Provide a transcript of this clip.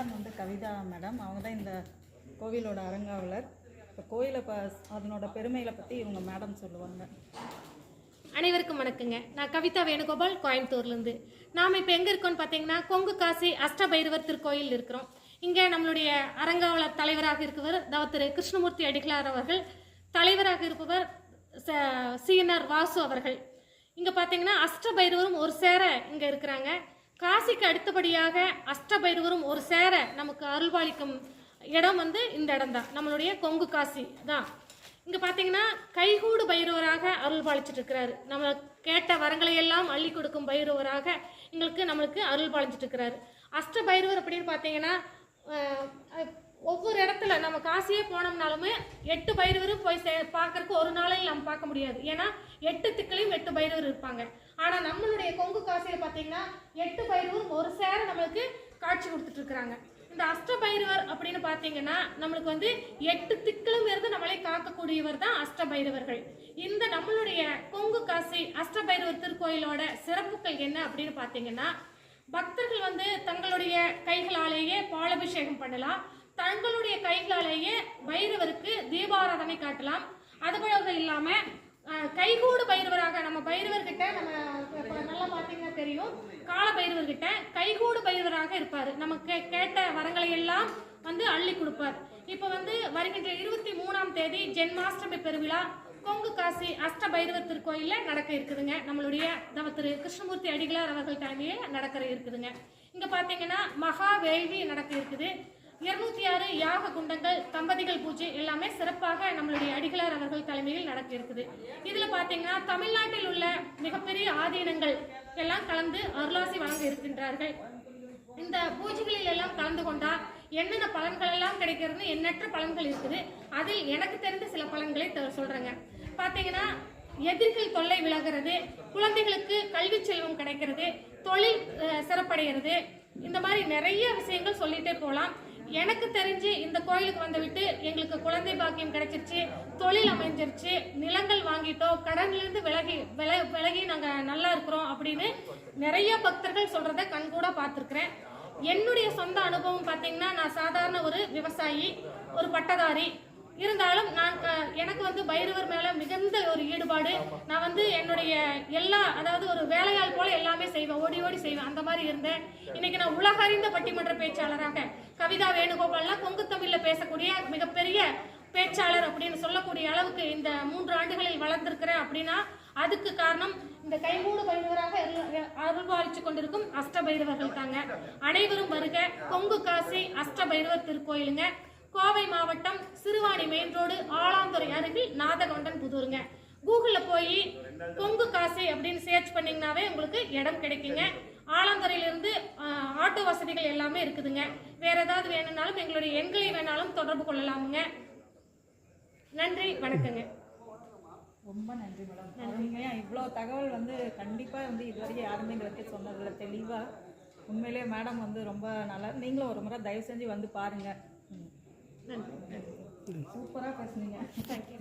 Madam வந்து Kavitha madam, அவங்க தான் இந்த கோவிலோட அரங்காவலர். இப்போ கோயிலை அதனோட பெருமைகளை பற்றி இவங்க மேடம் சொல்லுவாங்க. அனைவருக்கும் வணக்கங்க. நான் கவிதா வேணுகோபால், கோயம்புத்தூர்லேருந்து. நாம் இப்போ எங்கே இருக்கோம்னு பார்த்தீங்கன்னா கொங்கு காசி அஷ்டபைரவர் திருக்கோயில் இருக்கிறோம். இங்கே நம்மளுடைய அரங்காவலர் தலைவராக இருப்பவர் திரு கிருஷ்ணமூர்த்தி அடிகளார் அவர்கள், தலைவராக இருப்பவர் சிஎன்ஆர் வாசு அவர்கள். இங்கே பார்த்தீங்கன்னா அஷ்டபைரவரும் ஒரு சேர இங்கே இருக்கிறாங்க. காசிக்கு அடுத்தபடியாக அஷ்டபைரவரும் ஒரு சேர நமக்கு அருள்பாலிக்கும் இடம் வந்து இந்த இடம் தான், நம்மளுடைய கொங்கு காசி தான். இங்கே பார்த்தீங்கன்னா கைகூடு பைரவராக அருள் பாலிச்சுட்டு இருக்கிறாரு. நம்ம கேட்ட வரங்களை எல்லாம் அள்ளி கொடுக்கும் பைரவராக நம்மளுக்கு அருள் பாலிச்சுட்டு இருக்கிறாரு. அஷ்ட பைரவர் அப்படின்னு பார்த்தீங்கன்னா ஒவ்வொரு இடத்துல நம்ம காசியே போனோம்னாலுமே 8 பைரவரும் போய் பார்க்கறதுக்கு ஒரு நாளையில் நம்ம பார்க்க முடியாது. ஏன்னா 8 திக்கிலையும் 8 பைரவர் இருப்பாங்க. ஆனால் நம்மளுடைய கொங்கு காசியில் பார்த்தீங்கன்னா 8 பைரவரும் ஒரு சேர நம்மளுக்கு காட்சி கொடுத்துட்டு இருக்கிறாங்க. இந்த அஷ்டபைரவர் அப்படின்னு பார்த்தீங்கன்னா நம்மளுக்கு வந்து 8 திக்கிலும் இருந்து நம்மளை காக்கக்கூடியவர் தான் அஷ்டபைரவர்கள். இந்த நம்மளுடைய கொங்கு காசி அஷ்டபைரவர் திருக்கோயிலோட சிறப்புகள் என்ன அப்படின்னு பார்த்தீங்கன்னா, பக்தர்கள் வந்து தங்களுடைய கைகளாலேயே பாலாபிஷேகம் பண்ணலாம், தங்களுடைய கைகளாலேயே பைரவருக்கு தீபாராதனை காட்டலாம். அதுபோல இல்லாம கைகூடு பைரவராக நம்ம பைரவர்கிட்ட நம்ம நல்லா பார்த்தீங்கன்னா தெரியும், கால பைரவர்கிட்ட கைகூடு பைரவராக இருப்பார். நமக்கு கேட்ட வரங்களை எல்லாம் வந்து அள்ளி கொடுப்பார். இப்போ வந்து வருகின்ற 23ஆம் தேதி ஜென்மாஷ்டமி பெருவிழா கொங்கு காசி அஷ்ட பைரவர் திருக்கோயிலில் நடக்க இருக்குதுங்க. நம்மளுடைய திரு கிருஷ்ணமூர்த்தி அடிகளார் அவர்கள் தலைமையில் நடக்க இருக்குதுங்க. இங்கே பார்த்தீங்கன்னா மகா வேள்வி நடக்க இருக்குது. 206 யாக குண்டங்கள், தம்பதிகள் பூஜை எல்லாமே சிறப்பாக நம்மளுடைய அடிகளார் அவர்கள் தலைமையில் நடக்க இருக்குது. இதுல பாத்தீங்கன்னா தமிழ்நாட்டில் உள்ள மிகப்பெரிய ஆதீனங்கள் எல்லாம் கலந்து அருளாசி வழங்க இருக்கின்றார்கள். இந்த பூஜைகளில் எல்லாம் கலந்து கொண்டா என்னென்ன பலன்கள் எல்லாம் கிடைக்கிறது, எண்ணற்ற பலன்கள் இருக்குது. அதில் எனக்கு தெரிந்த சில பலன்களை சொல்றேங்க. பாத்தீங்கன்னா எதிர்கள் தொல்லை விலகிறது, குழந்தைகளுக்கு கல்வி செல்வம் கிடைக்கிறது, தொழில் சிறப்படைகிறது, இந்த மாதிரி நிறைய விஷயங்கள் சொல்லிட்டே போகலாம். எனக்கு தெரிஞ்சு இந்த கோயிலுக்கு வந்து விட்டு எங்களுக்கு குழந்தை பாக்கியம் கிடைச்சிருச்சு, தொழில் அமைஞ்சிருச்சு, நிலங்கள் வாங்கிட்டோம், கடன்ல இருந்து விலகி நாங்க நல்லா இருக்கிறோம் அப்படின்னு நிறைய பக்தர்கள் சொல்றத கண்கூட பார்த்துருக்கிறேன். என்னுடைய சொந்த அனுபவம் பார்த்தீங்கன்னா, நான் சாதாரண ஒரு விவசாயி, ஒரு பட்டதாரி இருந்தாலும் எனக்கு வந்து பைரவர் மேல மிகுந்த ஒரு ஈடுபாடு. நான் வந்து என்னுடைய அதாவது ஒரு வேலையாள் போல எல்லாமே செய்வேன், ஓடி ஓடி செய்வேன், அந்த மாதிரி இருந்தேன். இன்னைக்கு நான் உலக அறிந்த பட்டிமன்ற பேச்சாளராக கவிதா வேணுகோபால்லாம் கொங்கு தமிழ்ல பேசக்கூடிய மிகப்பெரிய பேச்சாளர் அப்படின்னு சொல்லக்கூடிய அளவுக்கு இந்த 3 ஆண்டுகளில் வளர்ந்திருக்கிறேன். அப்படின்னா அதுக்கு காரணம் இந்த கைகூடு பைரவராக அருள்பாலிச்சு கொண்டிருக்கும் அஷ்டபைரவர்கள் தாங்க. அனைவரும் வருக. கொங்கு காசி அஷ்டபைரவர் திருக்கோயிலுங்க. கோவை மாவட்டம் சிறுவாணி மெயின் ரோடு, ஆலாந்துறை அருகில் நாதகவுண்டன் புதூருங்க. கூகுள்ல போய் கொங்கு காசி அப்படின்னு சர்ச் பண்ணீங்கன்னாவே உங்களுக்கு இடம் கிடைக்குங்க. ஆலாந்துறையிலிருந்து ஆட்டோ வசதிகள் எல்லாமே இருக்குதுங்க. வேற ஏதாவது வேணும்னாலும் எங்களுடைய எண்களை வேணாலும் தொடர்பு கொள்ளலாமுங்க. நன்றி, வணக்கங்க. ரொம்ப நன்றி மேடம். நன்றிங்க. இவ்வளோ தகவல் வந்து கண்டிப்பாக வந்து இதுவரைக்கும் யாருமே இது வரைக்கும் சொன்னதில்லை தெளிவாக. உண்மையிலேயே மேடம் வந்து ரொம்ப நல்லா. நீங்களும் ஒரு முறை தயவு செஞ்சு வந்து பாருங்க. சூப்பராக பேசுனீங்க. தேங்க்யூ.